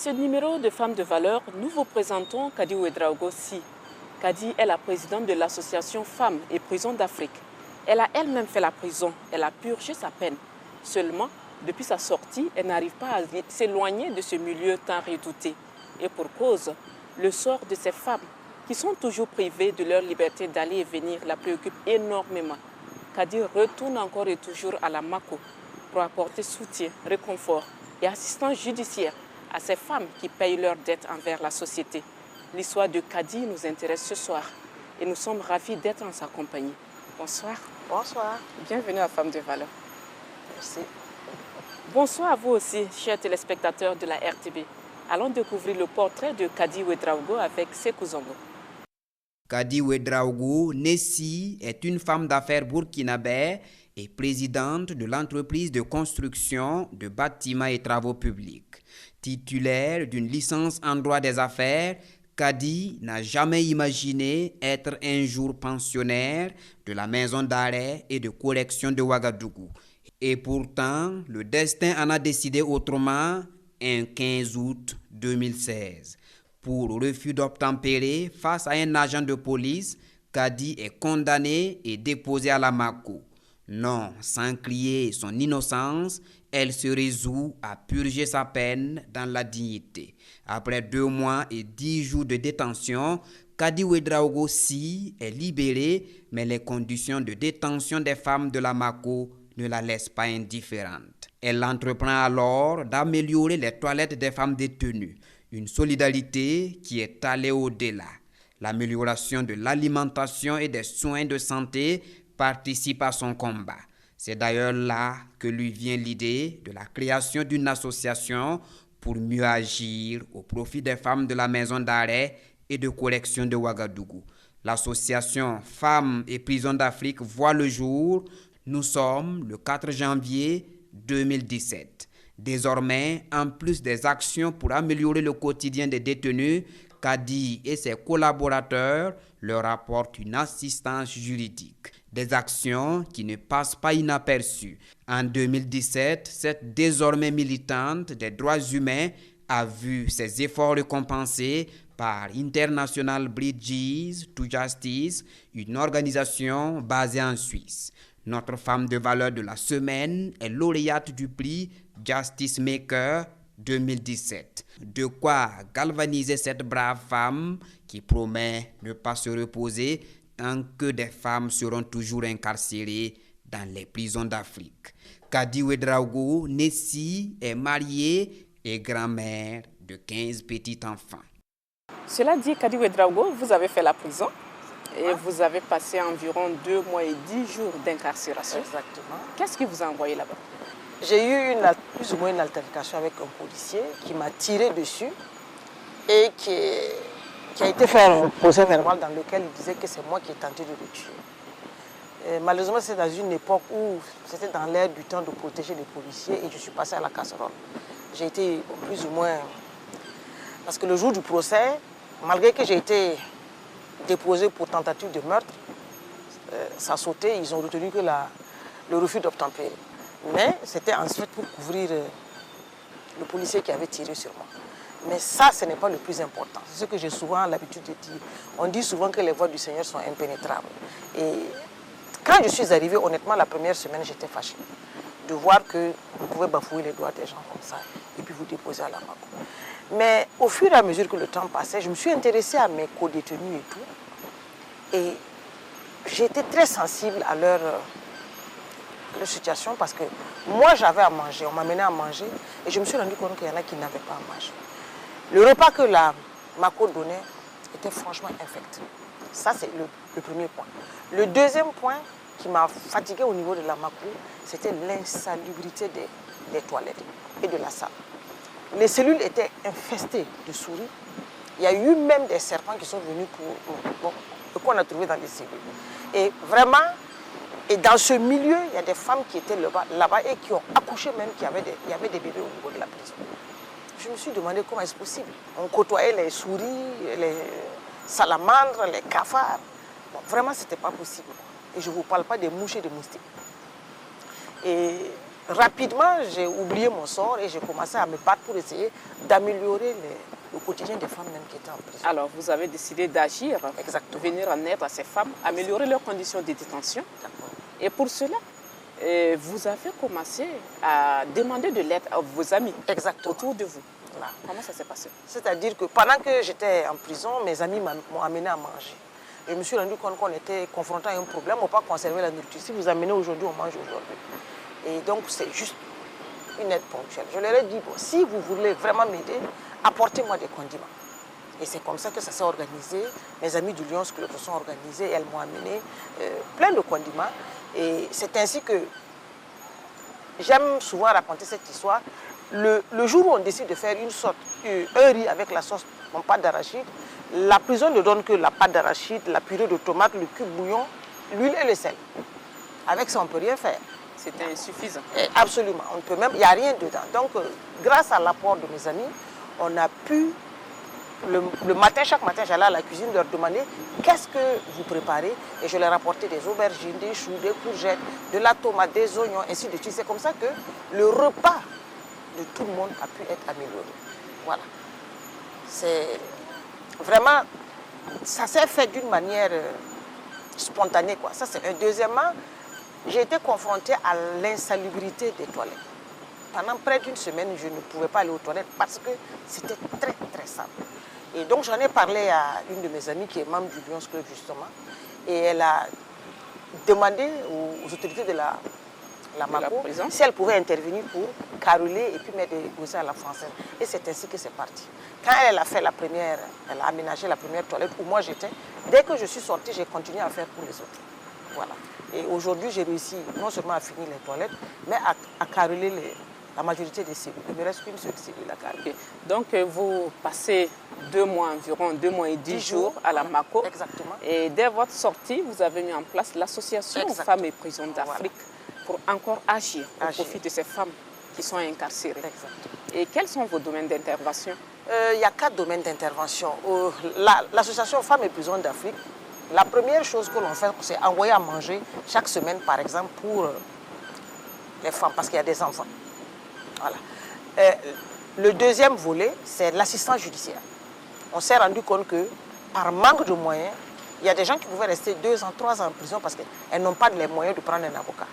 ce numéro de Femmes de valeur, nous vous présentons Kadi Ouedraogo Sy. Kadi est la présidente de l'association Femmes et Prisons d'Afrique. Elle a elle-même fait la prison, elle a purgé sa peine. Seulement, depuis sa sortie, elle n'arrive pas à s'éloigner de ce milieu tant redouté. Et pour cause, le sort de ces femmes qui sont toujours privées de leur liberté d'aller et venir la préoccupe énormément. Kadi retourne encore et toujours à la Mako pour apporter soutien, réconfort et assistance judiciaire à ces femmes qui payent leurs dettes envers la société. L'histoire de Kadi nous intéresse ce soir et nous sommes ravis d'être en sa compagnie. Bonsoir. Bonsoir. Bienvenue à Femmes de valeur. Merci. Bonsoir à vous aussi, chers téléspectateurs de la RTB. Allons découvrir le portrait de Kadi Ouedraogo avec Sékou Zongo. Kadi Ouedraogo Nessi est une femme d'affaires burkinabé et présidente de l'entreprise de construction de bâtiments et travaux publics. Titulaire d'une licence en droit des affaires, Kadi n'a jamais imaginé être un jour pensionnaire de la maison d'arrêt et de correction de Ouagadougou. Et pourtant, le destin en a décidé autrement un 15 août 2016. Pour refus d'obtempérer face à un agent de police, Kadi est condamnée et déposée à la Mako. Non, sans crier son innocence, elle se résout à purger sa peine dans la dignité. Après 2 mois et 10 jours de détention, Kadi Ouedraogo Sy est libérée, mais les conditions de détention des femmes de la Mako ne la laissent pas indifférente. Elle entreprend alors d'améliorer les toilettes des femmes détenues, une solidarité qui est allée au-delà. L'amélioration de l'alimentation et des soins de santé participe à son combat. C'est d'ailleurs là que lui vient l'idée de la création d'une association pour mieux agir au profit des femmes de la maison d'arrêt et de correction de Ouagadougou. L'association Femmes et Prisons d'Afrique voit le jour. Nous sommes le 4 janvier 2017. Désormais, en plus des actions pour améliorer le quotidien des détenus, Kadi et ses collaborateurs leur apportent une assistance juridique. Des actions qui ne passent pas inaperçues. En 2017, cette désormais militante des droits humains a vu ses efforts récompensés par International Bridges to Justice, une organisation basée en Suisse. Notre femme de valeur de la semaine est lauréate du prix Justice Maker 2017. De quoi galvaniser cette brave femme qui promet ne pas se reposer tant que des femmes seront toujours incarcérées dans les prisons d'Afrique. Kadi Ouedraogo Nessi est mariée et grand-mère de 15 petits-enfants. Cela dit, Kadi Ouedraogo, vous avez fait la prison et vous avez passé environ 2 mois et 10 jours d'incarcération. Exactement. Qu'est-ce qui vous a envoyé là-bas? J'ai eu plus ou moins une altercation avec un policier qui m'a tiré dessus et qui a été faire un procès verbal dans lequel il disait que c'est moi qui ai tenté de le tuer. Et malheureusement, c'est dans une époque où c'était dans l'air du temps de protéger les policiers et je suis passé à la casserole. J'ai été plus ou moins... Parce que le jour du procès, malgré que j'ai été déposé pour tentative de meurtre, ça a sauté, ils ont retenu que le refus d'obtempérer. Mais c'était en fait pour couvrir le policier qui avait tiré sur moi. Mais ça, ce n'est pas le plus important. C'est ce que j'ai souvent l'habitude de dire. On dit souvent que les voies du Seigneur sont impénétrables. Et quand je suis arrivé, honnêtement, la première semaine, j'étais fâchée de voir qu'on pouvait bafouer les droits des gens comme ça et puis vous déposer à la Mako. Mais au fur et à mesure que le temps passait, je me suis intéressée à mes co-détenus et tout. Et j'étais très sensible à leur situation parce que moi, j'avais à manger. On m'amenait à manger et je me suis rendu compte qu'il y en a qui n'avaient pas à manger. Le repas que la Mako donnait était franchement infect. Ça, c'est le premier point. Le deuxième point qui m'a fatigué au niveau de la Mako, c'était l'insalubrité des toilettes et de la salle. Les cellules étaient infestées de souris. Il y a eu même des serpents qui sont venus qu'on a trouvé dans les cellules. Et vraiment, et dans ce milieu, il y a des femmes qui étaient là-bas et qui ont accouché même, il y avait des bébés au niveau de la prison. Je me suis demandé comment est-ce possible. On côtoyait les souris, les salamandres, les cafards. Bon, vraiment, ce n'était pas possible. Et je ne vous parle pas des mouches et des moustiques. Et rapidement, j'ai oublié mon sort et j'ai commencé à me battre pour essayer d'améliorer le quotidien des femmes même qui étaient en prison. Alors, vous avez décidé d'agir, de venir en aide à ces femmes, améliorer leurs conditions de détention. Et pour cela, vous avez commencé à demander de l'aide à vos amis autour de vous. Voilà. Comment ça s'est passé? C'est-à-dire que pendant que j'étais en prison, mes amis m'ont amené à manger. Je me suis rendu compte qu'on était confronté à un problème, on ne peut pas conserver la nourriture. Si vous amenez aujourd'hui, on mange aujourd'hui. Et donc, c'est juste une aide ponctuelle. Je leur ai dit, bon, si vous voulez vraiment m'aider, apportez-moi des condiments. Et c'est comme ça que ça s'est organisé. Mes amis du Lions Club se sont organisés, elles m'ont amené plein de condiments. Et c'est ainsi que j'aime souvent raconter cette histoire. Le jour où on décide de faire un riz avec la sauce en pâte d'arachide, la prison ne donne que la pâte d'arachide, la purée de tomate, le cube bouillon, l'huile et le sel. Avec ça, on ne peut rien faire. C'était insuffisant. Et absolument. On ne peut même, il n'y a rien dedans. Donc, grâce à l'apport de mes amis, on a pu, le matin, chaque matin, j'allais à la cuisine leur demander qu'est-ce que vous préparez. Et je leur apportais des aubergines, des choux, des courgettes, de la tomate, des oignons, ainsi de suite. C'est comme ça que le repas de tout le monde a pu être amélioré. Voilà. C'est vraiment, ça s'est fait d'une manière spontanée, quoi. Ça, c'est un. Deuxièmement, j'ai été confrontée à l'insalubrité des toilettes. Pendant près d'une semaine, je ne pouvais pas aller aux toilettes parce que c'était très, très sale. Et donc, j'en ai parlé à une de mes amies qui est membre du Lions Club, justement. Et elle a demandé aux autorités de la MACO si elle pouvait intervenir pour caroler et puis mettre des dossiers à la française. Et c'est ainsi que c'est parti. Quand elle a fait elle a aménagé la première toilette où moi j'étais, dès que je suis sortie, j'ai continué à faire pour les autres. Voilà. Et aujourd'hui, j'ai réussi non seulement à finir les toilettes, mais à caroler la majorité des cellules. Il me reste qu'une seule cellule à caroler. Okay. Donc, vous passez 2 mois environ, 2 mois et 10 jours à la MACO. Exactement. Et dès votre sortie, vous avez mis en place l'association Femmes et Prisons d'Afrique pour encore agir au profit de ces femmes qui sont incarcérées. Exactement. Et quels sont vos domaines d'intervention? Il y a 4 domaines d'intervention. L'association Femmes et Prisons d'Afrique, la première chose que l'on fait, c'est envoyer à manger chaque semaine, par exemple, pour les femmes, parce qu'il y a des enfants. Voilà. Le deuxième volet, c'est l'assistance judiciaire. On s'est rendu compte que, par manque de moyens, il y a des gens qui pouvaient rester 2 ans, 3 ans en prison parce qu'elles n'ont pas les moyens de prendre un avocat.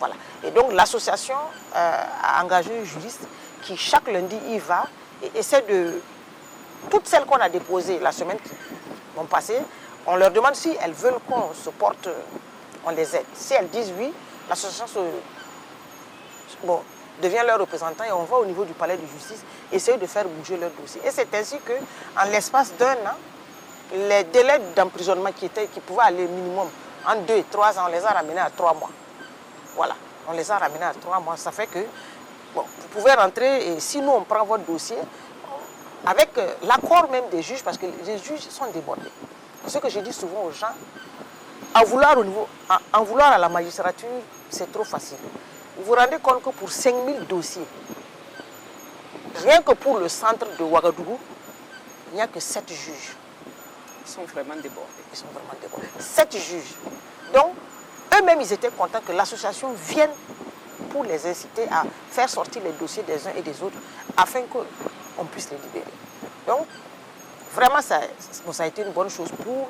Voilà. Et donc, l'association a engagé un juriste qui, chaque lundi, y va et essaie de... Toutes celles qu'on a déposées la semaine qui vont passer, on leur demande si elles veulent qu'on se porte, on les aide. Si elles disent oui, l'association devient leur représentant et on va au niveau du palais de justice essayer de faire bouger leur dossier. Et c'est ainsi qu'en l'espace d'1 an, les délais d'emprisonnement qui pouvaient aller minimum en 2 et 3 ans, on les a ramenés à 3 mois. Voilà, on les a ramenés à 3 mois. Ça fait que vous pouvez rentrer et si nous on prend votre dossier, avec l'accord même des juges, parce que les juges sont débordés. Ce que je dis souvent aux gens, en vouloir à la magistrature, c'est trop facile. Vous vous rendez compte que pour 5000 dossiers, rien que pour le centre de Ouagadougou, il n'y a que 7 juges. Ils sont vraiment débordés. Ils sont vraiment débordés. 7 juges. Donc, eux-mêmes, ils étaient contents que l'association vienne pour les inciter à faire sortir les dossiers des uns et des autres afin qu'on puisse les libérer. Donc, vraiment, ça a été une bonne chose pour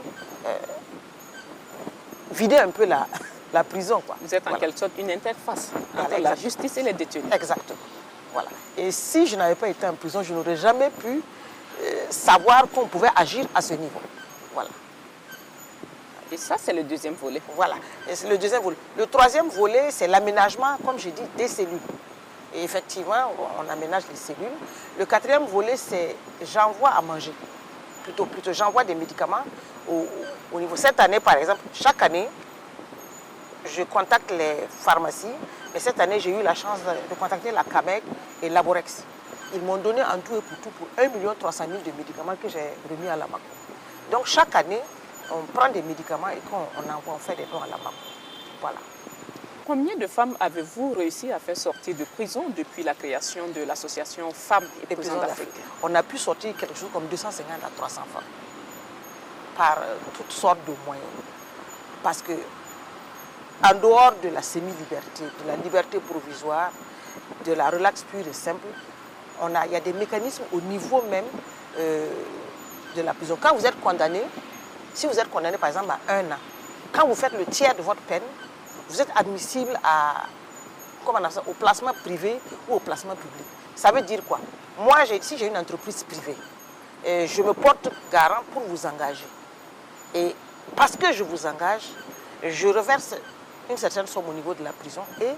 vider un peu la prison, quoi. Vous êtes en quelque sorte une interface entre la justice et les détenus. Exactement. Voilà. Et si je n'avais pas été en prison, je n'aurais jamais pu savoir qu'on pouvait agir à ce niveau. Voilà. Et ça, c'est le deuxième volet. Voilà. C'est le deuxième volet. Le troisième volet, c'est l'aménagement, comme je dis, des cellules. Et effectivement, on aménage les cellules. Le quatrième volet, c'est j'envoie à manger. Plutôt, j'envoie des médicaments au niveau. Cette année, par exemple, chaque année, je contacte les pharmacies. Mais cette année, j'ai eu la chance de contacter la CAMEC et Laborex. Ils m'ont donné en tout et pour tout pour 1 300 000 de médicaments que j'ai remis à la MACO. Donc chaque année, on prend des médicaments et on fait des dons à la MACO. Voilà. Combien de femmes avez-vous réussi à faire sortir de prison depuis la création de l'association Femmes et Prisons d'Afrique? On a pu sortir quelque chose comme 250 à 300 femmes par toutes sortes de moyens. Parce que en dehors de la semi-liberté, de la liberté provisoire, de la relaxe pure et simple, il y a des mécanismes au niveau même de la prison. Quand vous êtes condamné, si vous êtes condamné par exemple à 1 an, quand vous faites le tiers de votre peine, vous êtes admissible au placement privé ou au placement public. Ça veut dire quoi? Moi, si j'ai une entreprise privée, je me porte garant pour vous engager. Et parce que je vous engage, je reverse une certaine somme au niveau de la prison et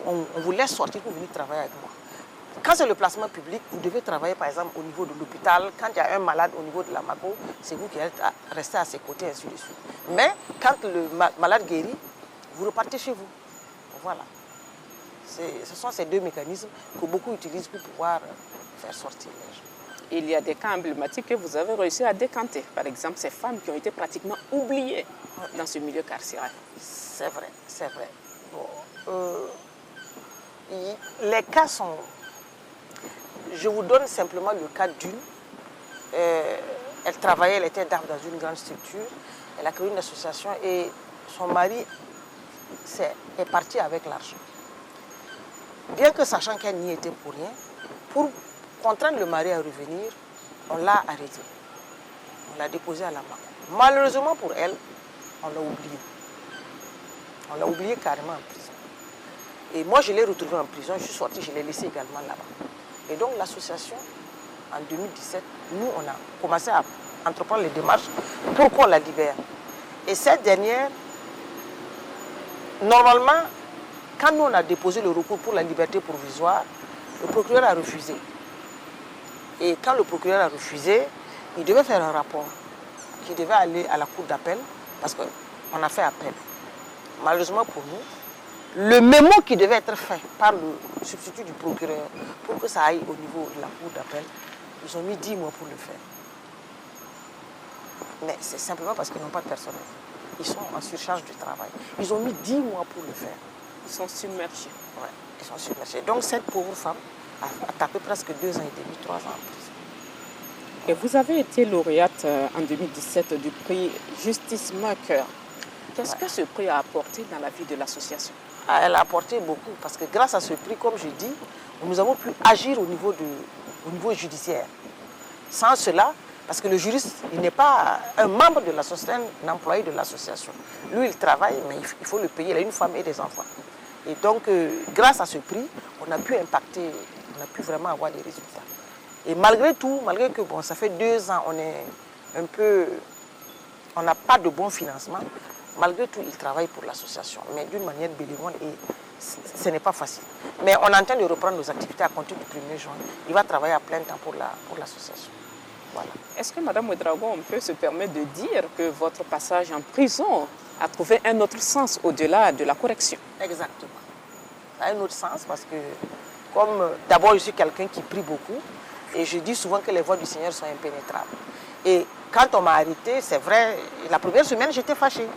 on vous laisse sortir pour venir travailler avec moi. Quand c'est le placement public, vous devez travailler par exemple au niveau de l'hôpital. Quand il y a un malade au niveau de la MACO, c'est vous qui êtes resté à ses côtés, ainsi de suite. Mais quand le malade guérit, vous repartez chez vous. Voilà. Ce sont ces deux mécanismes que beaucoup utilisent pour pouvoir faire sortir les gens. Il y a des cas emblématiques que vous avez réussi à décanter. Par exemple, ces femmes qui ont été pratiquement oubliées dans ce milieu carcéral. C'est vrai, c'est vrai. Bon, les cas sont... Je vous donne simplement le cas d'une. Elle travaillait, elle était dame dans une grande structure. Elle a créé une association et son mari est parti avec l'argent. Bien que sachant qu'elle n'y était pour rien, pour contraindre le mari à revenir, on l'a arrêté. On l'a déposé à la MACO. Malheureusement pour elle, on l'a oublié. On l'a oublié carrément en prison. Et moi, je l'ai retrouvée en prison, je suis sortie, je l'ai laissée également là-bas. Et donc l'association, en 2017, nous, on a commencé à entreprendre les démarches pour qu'on la libère. Et cette dernière, normalement, quand nous, on a déposé le recours pour la liberté provisoire, le procureur a refusé. Et quand le procureur a refusé, il devait faire un rapport qui devait aller à la cour d'appel, parce qu'on a fait appel. Malheureusement pour nous, le mémo qui devait être fait par le substitut du procureur pour que ça aille au niveau de la cour d'appel, ils ont mis 10 mois pour le faire. Mais c'est simplement parce qu'ils n'ont pas de personnel. Ils sont en surcharge du travail. Ils ont mis 10 mois pour le faire. Ils sont submergés. Ouais, ils sont submergés. Donc cette pauvre femme a tapé presque 2 ans et demi, 3 ans en prison. Et vous avez été lauréate en 2017 du prix Justice Maker. Qu'est-ce que ce prix a apporté dans la vie de l'association? Elle a apporté beaucoup parce que grâce à ce prix, comme je dis, nous avons pu agir au niveau judiciaire. Sans cela, parce que le juriste, il n'est pas un membre de l'association, un employé de l'association. Lui, il travaille, mais il faut le payer. Il a une femme et des enfants. Et donc, grâce à ce prix, on a pu impacter, on a pu vraiment avoir des résultats. Et malgré tout, malgré que bon, ça fait 2 ans, on n'a pas de bon financement, malgré tout, il travaille pour l'association, mais d'une manière bénévole et ce n'est pas facile. Mais on entend de reprendre nos activités à compter du 1er juin. Il va travailler à plein temps pour l'association. Voilà. Est-ce que Mme Ouedraogo, on peut se permettre de dire que votre passage en prison a trouvé un autre sens au-delà de la correction? Exactement. Ça a un autre sens parce que, comme d'abord je suis quelqu'un qui prie beaucoup, et je dis souvent que les voies du Seigneur sont impénétrables. Et quand on m'a arrêté, c'est vrai, la première semaine j'étais fâchée.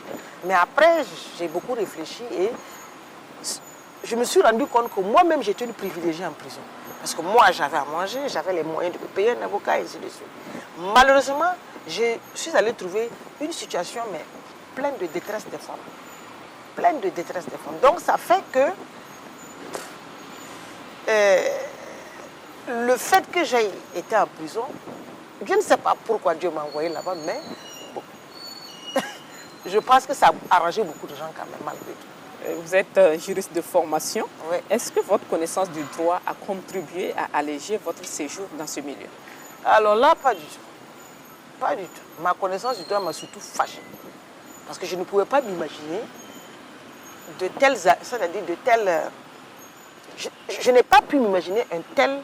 Mais après, j'ai beaucoup réfléchi et je me suis rendu compte que moi-même j'étais une privilégiée en prison. Parce que moi j'avais à manger, j'avais les moyens de payer un avocat et ainsi de suite. Malheureusement, je suis allée trouver une situation mais pleine de détresse des femmes. Pleine de détresse des femmes. Donc ça fait que le fait que j'ai été en prison, je ne sais pas pourquoi Dieu m'a envoyé là-bas, mais bon, je pense que ça a arrangé beaucoup de gens quand même, malgré tout. Vous êtes juriste de formation. Oui. Est-ce que votre connaissance du droit a contribué à alléger votre séjour dans ce milieu? Alors là, pas du tout. Pas du tout. Ma connaissance du droit m'a surtout fâchée. Parce que je ne pouvais pas m'imaginer de telles... C'est-à-dire de telles... Je n'ai pas pu m'imaginer un tel...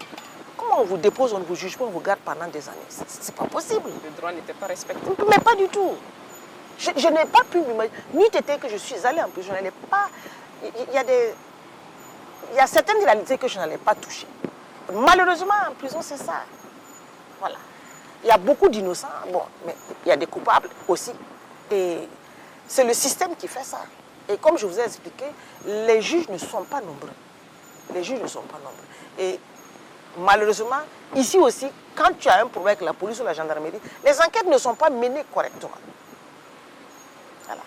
Comment on vous dépose, on ne vous juge pas, on vous garde pendant des années. C'est pas possible. Le droit n'était pas respecté. Mais pas du tout. Je n'ai pas pu m'imaginer. Ni était que je suis allée en prison, je n'allais pas... Il y a certaines réalités que je n'allais pas toucher. Malheureusement, en prison, c'est ça. Voilà. Il y a beaucoup d'innocents, bon, mais il y a des coupables aussi. Et c'est le système qui fait ça. Et comme je vous ai expliqué, les juges ne sont pas nombreux. Les juges ne sont pas nombreux. Et malheureusement, ici aussi, quand tu as un problème avec la police ou la gendarmerie, les enquêtes ne sont pas menées correctement. Voilà.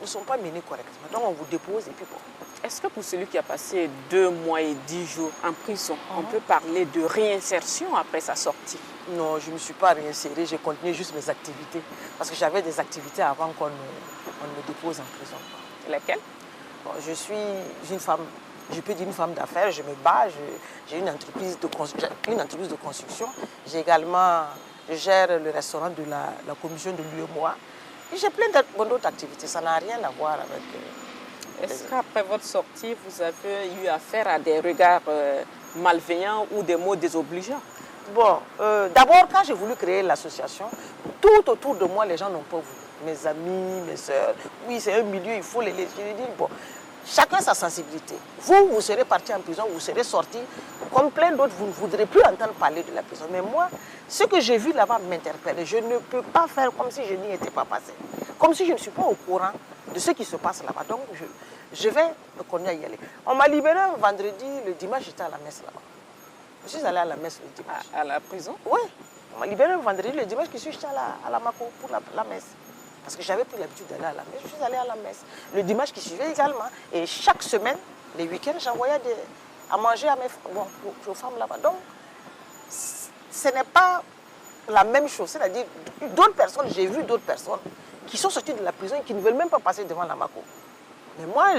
ne sont pas menées correctement. Donc on vous dépose et puis bon. Est-ce que pour celui qui a passé 2 mois et 10 jours en prison, on peut parler de réinsertion après sa sortie? Non, je ne me suis pas réinsérée, j'ai continué juste mes activités. Parce que j'avais des activités avant qu'on me dépose en prison. Lesquelles? Bon, je suis une femme, je peux dire une femme d'affaires, je me bats, j'ai une entreprise de construction. J'ai également, je gère le restaurant de la commission de l'UEMOA. J'ai plein d'autres activités, ça n'a rien à voir avec... Est-ce qu'après votre sortie, vous avez eu affaire à des regards malveillants ou des mots désobligeants? Bon, d'abord, quand j'ai voulu créer l'association, tout autour de moi, les gens n'ont pas voulu. Mes amis, mes soeurs, oui, c'est un milieu, il faut les laisser. Je dis, bon, chacun sa sensibilité. Vous serez parti en prison, vous serez sorti. Comme plein d'autres, vous ne voudrez plus entendre parler de la prison. Mais moi, ce que j'ai vu là-bas m'interpelle. Je ne peux pas faire comme si je n'y étais pas passé. Comme si je ne suis pas au courant de ce qui se passe là-bas. Donc, je vais continuer à y aller. On m'a libéré un vendredi, le dimanche, j'étais à la messe là-bas. Je suis allée à la messe le dimanche. À la prison? Oui. On m'a libéré un vendredi, le dimanche, j'étais à la Mako pour la messe. Parce que j'avais pris l'habitude d'aller à la messe. Je suis allée à la messe. Le dimanche qui suivait également. Et chaque semaine, les week-ends, j'envoyais à manger aux femmes là-bas. Donc, ce n'est pas la même chose. C'est-à-dire, d'autres personnes, j'ai vu d'autres personnes qui sont sorties de la prison et qui ne veulent même pas passer devant la Mako. Mais moi,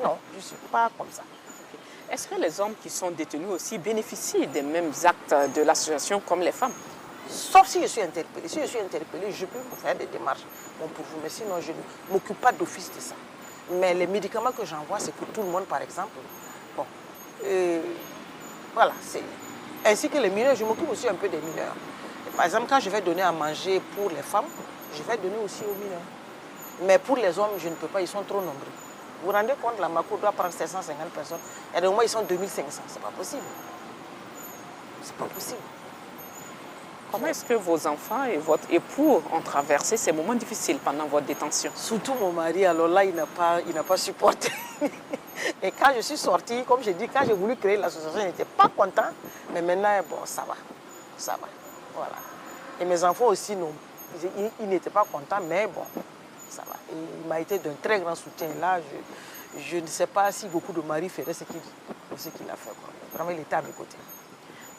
non, je ne suis pas comme ça. Est-ce que les hommes qui sont détenus aussi bénéficient des mêmes actes de l'association comme les femmes? Sauf si je suis interpellée. Si je suis interpellée, je peux vous faire des démarches pour vous. Mais sinon, je ne m'occupe pas d'office de ça. Mais les médicaments que j'envoie, c'est pour tout le monde, par exemple. Bon, voilà. Ainsi que les mineurs, je m'occupe aussi un peu des mineurs. Et par exemple, quand je vais donner à manger pour les femmes, je vais donner aussi aux mineurs. Mais pour les hommes, je ne peux pas, ils sont trop nombreux. Vous vous rendez compte, la Mako doit prendre 750 personnes. Et de moi, ils sont 2500. C'est pas possible. C'est pas possible. Comment est-ce que vos enfants et votre époux ont traversé ces moments difficiles pendant votre détention? Surtout mon mari, alors là, il n'a pas supporté. Et quand je suis sortie, comme j'ai dit, quand j'ai voulu créer l'association, il n'était pas content. Mais maintenant, bon, ça va. Ça va. Voilà. Et mes enfants aussi, non, ils n'étaient pas contents, mais bon, ça va. Et il m'a été d'un très grand soutien. Là, je ne sais pas si beaucoup de maris feraient ce qu'il a fait. Quoi. Vraiment, il était à mes côtés.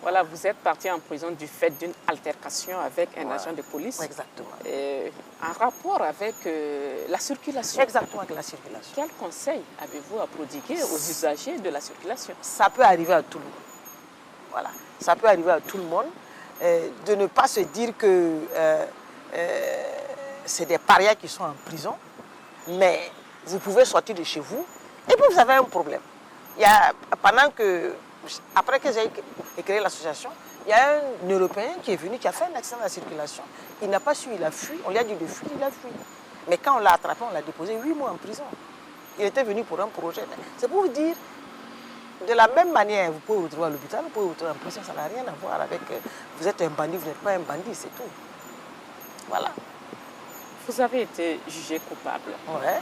Voilà, vous êtes parti en prison du fait d'une altercation avec un agent de police. Exactement. En rapport avec la circulation. Exactement, avec la circulation. Quel conseil avez-vous à prodiguer aux usagers de la circulation? Ça peut arriver à tout le monde. Voilà, ça peut arriver à tout le monde. De ne pas se dire que c'est des parias qui sont en prison, mais vous pouvez sortir de chez vous et puis vous avez un problème. Après que j'ai créé l'association, il y a un Européen qui est venu, qui a fait un accident de la circulation. Il n'a pas su, il a fui. On lui a dit de fuir, il a fui. Mais quand on l'a attrapé, on l'a déposé 8 mois en prison. Il était venu pour un projet. C'est pour vous dire, de la même manière, vous pouvez vous retrouver à l'hôpital, vous pouvez vous retrouver en prison, ça n'a rien à voir avec vous êtes un bandit, vous n'êtes pas un bandit, c'est tout. Voilà. Vous avez été jugé coupable. Ouais.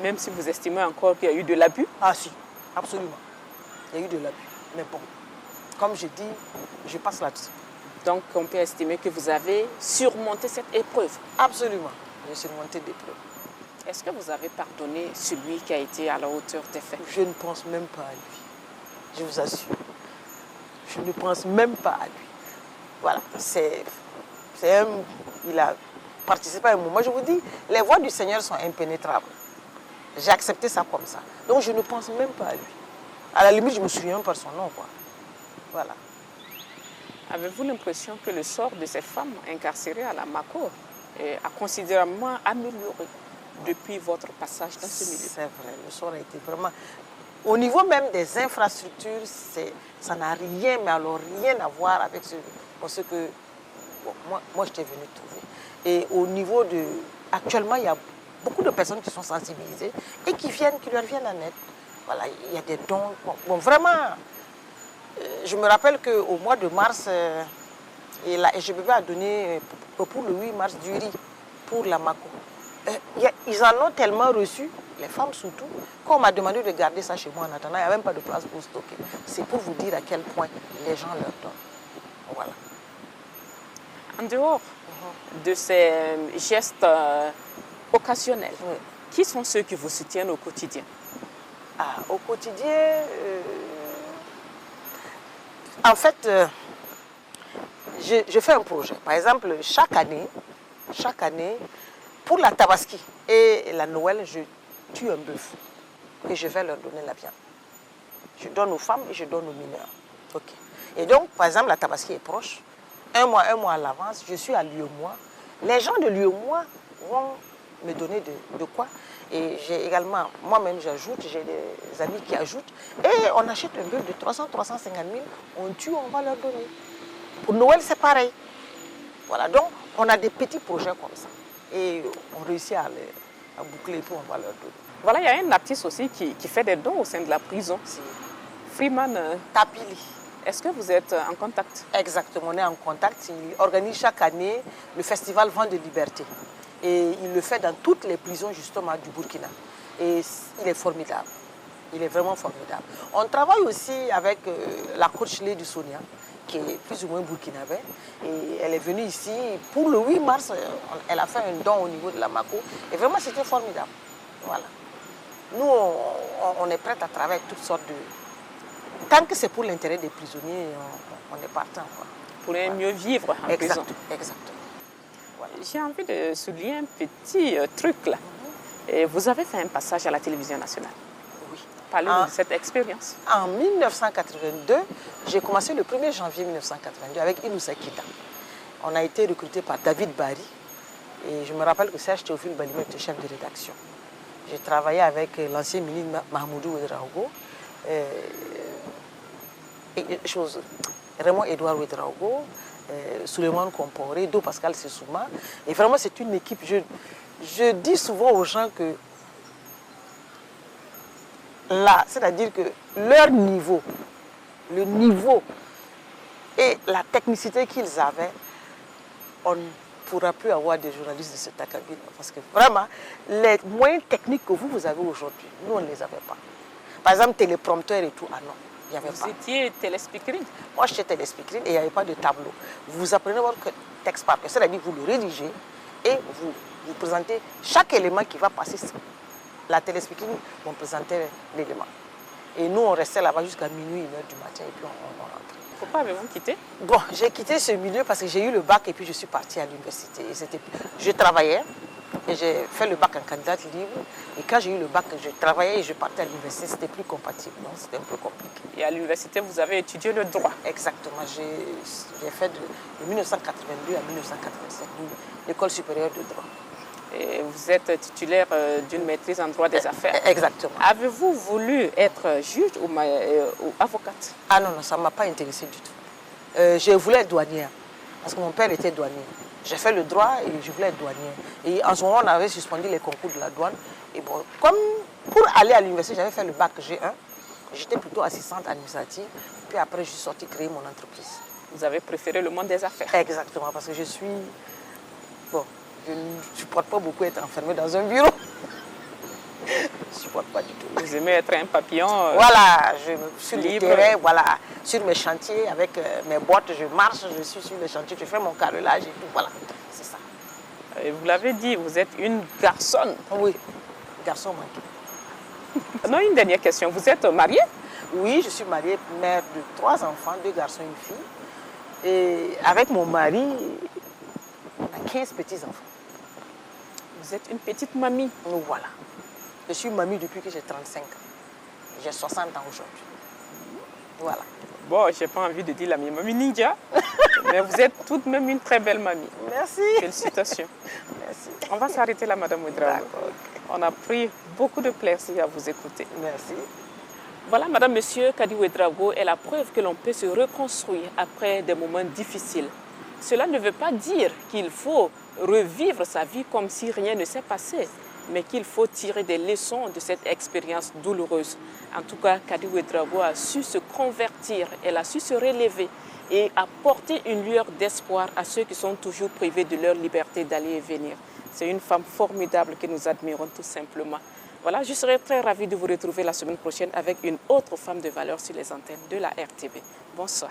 Même si vous estimez encore qu'il y a eu de l'abus? Ah si, absolument. Il y a eu de l'abus. Mais bon, comme je dis, je passe là-dessus. Donc on peut estimer que vous avez surmonté cette épreuve? Absolument, j'ai surmonté l'épreuve. Est-ce que vous avez pardonné celui qui a été à la hauteur des faits? Je ne pense même pas à lui. Je vous assure. Je ne pense même pas à lui. Voilà, il a participé à un moment. Je vous dis, les voies du Seigneur sont impénétrables. J'ai accepté ça comme ça. Donc je ne pense même pas à lui. À la limite, je me souviens pas de son nom, quoi. Voilà. Avez-vous l'impression que le sort de ces femmes incarcérées à la Mako a considérablement amélioré depuis votre passage dans ce milieu? C'est vrai, le sort a été vraiment... Au niveau même des infrastructures, ça n'a rien, mais alors rien à voir avec ce que moi je t'ai venu trouver. Et au niveau de... Actuellement, il y a beaucoup de personnes qui sont sensibilisées et qui leur viennent en aide. Voilà, il y a des dons. Bon, vraiment, je me rappelle qu'au mois de mars, la SGBB a donné pour le 8 mars du riz pour la Mako. Ils en ont tellement reçu, les femmes surtout, qu'on m'a demandé de garder ça chez moi en attendant. Il n'y a même pas de place pour stocker. C'est pour vous dire à quel point les gens leur donnent. Voilà. En dehors de ces gestes occasionnels, Qui sont ceux qui vous soutiennent au quotidien? Au quotidien, en fait, je fais un projet. Par exemple, chaque année, pour la Tabaski et la Noël, je tue un bœuf et je vais leur donner la viande. Je donne aux femmes et je donne aux mineurs. Okay. Et donc, par exemple, la Tabaski est proche. Un mois à l'avance, je suis à Lyomois. Les gens de Lyomois vont me donner de quoi. Et j'ai également, moi-même j'ajoute, j'ai des amis qui ajoutent. Et on achète un bœuf de 300, 350 000, on tue, on va leur donner. Pour Noël, c'est pareil. Voilà, donc on a des petits projets comme ça. Et on réussit à boucler pour on va leur donner. Voilà, il y a un artiste aussi qui fait des dons au sein de la prison. Freeman Tapili. Est-ce que vous êtes en contact? Exactement, on est en contact. Il organise chaque année le festival Vent de Liberté. Et il le fait dans toutes les prisons justement du Burkina. Et il est formidable. Il est vraiment formidable. On travaille aussi avec la coach Lady Sonia, qui est plus ou moins burkinabé. Et elle est venue ici pour le 8 mars. Elle a fait un don au niveau de la Mako. Et vraiment, c'était formidable. Voilà. Nous, on est prêts à travailler avec toutes sortes de... Tant que c'est pour l'intérêt des prisonniers, on est partant. Pour mieux vivre en prison. Exactement. Voilà. J'ai envie de souligner un petit truc là. Et vous avez fait un passage à la télévision nationale. Oui. Parlez-nous de cette expérience. En 1982, j'ai commencé le 1er janvier 1982 avec Inoussa Kita. On a été recruté par David Barry. Et je me rappelle que Serge Théophile Balimé était chef de rédaction. J'ai travaillé avec l'ancien ministre Mahmoudou Ouedraogo. Raymond Edouard Ouedraogo, Souleymane Komporé, Do Pascal Sessouma. Et vraiment, c'est une équipe. Je dis souvent aux gens que là, c'est-à-dire que leur niveau, le niveau et la technicité qu'ils avaient, on ne pourra plus avoir des journalistes de cet acabit. Parce que vraiment, les moyens techniques que vous avez aujourd'hui, nous, on ne les avait pas. Par exemple, téléprompteur et tout, ah non. Vous étiez téléspeakerine? Moi, j'étais téléspeakerine et il n'y avait pas de tableau. Vous apprenez votre texte par cœur, c'est-à-dire que vous le rédigez et vous présentez chaque élément qui va passer. La téléspeakerine, on présentait l'élément. Et nous, on restait là-bas jusqu'à minuit, 1h du matin et puis on rentrait. Pourquoi avez-vous quitté? Bon, j'ai quitté ce milieu parce que j'ai eu le bac et puis je suis partie à l'université. Je travaillais et j'ai fait le bac en candidate libre. Et quand j'ai eu le bac, je travaillais et je partais à l'université. C'était plus compatible, donc c'était un peu compliqué. Et à l'université, vous avez étudié le droit? Exactement. J'ai fait de 1982 à 1985 l'école supérieure de droit. Et vous êtes titulaire d'une maîtrise en droit des affaires. Exactement. Avez-vous voulu être juge ou avocate? Ah non, ça ne m'a pas intéressée du tout. Je voulais être douanière, parce que mon père était douanier. J'ai fait le droit et je voulais être douanière. Et en ce moment, on avait suspendu les concours de la douane. Et bon, comme pour aller à l'université, j'avais fait le bac G1. J'étais plutôt assistante administrative. Puis après, je suis sortie créer mon entreprise. Vous avez préféré le monde des affaires? Exactement, parce que je suis... Bon, je ne supporte pas beaucoup être enfermée dans un bureau. Je ne supporte pas du tout. Vous aimez être un papillon Voilà, sur le libre. terrain, voilà, sur mes chantiers, avec mes bottes, je marche, je suis sur les chantiers, je fais mon carrelage et tout, voilà, c'est ça. Et vous l'avez dit, vous êtes une garçonne. Oui, garçon manqué. Non, une dernière question. Vous êtes mariée? Oui, je suis mariée, mère de 3 enfants, 2 garçons et une fille. Et avec mon mari, on a 15 petits-enfants. Vous êtes une petite mamie. Donc voilà. Je suis mamie depuis que j'ai 35 ans. J'ai 60 ans aujourd'hui. Voilà. Bon, je n'ai pas envie de dire la mamie ninja, mais vous êtes tout de même une très belle mamie. Merci. Félicitations. Merci. On va s'arrêter là, Madame Ouedraogo. On a pris beaucoup de plaisir à vous écouter. Merci. Voilà, Madame, Monsieur, Kadi Ouedraogo est la preuve que l'on peut se reconstruire après des moments difficiles. Cela ne veut pas dire qu'il faut revivre sa vie comme si rien ne s'est passé, mais qu'il faut tirer des leçons de cette expérience douloureuse. En tout cas, Kadi Ouedraogo a su se convertir, elle a su se relever et apporter une lueur d'espoir à ceux qui sont toujours privés de leur liberté d'aller et venir. C'est une femme formidable que nous admirons tout simplement. Voilà, je serai très ravie de vous retrouver la semaine prochaine avec une autre femme de valeur sur les antennes de la RTV. Bonsoir.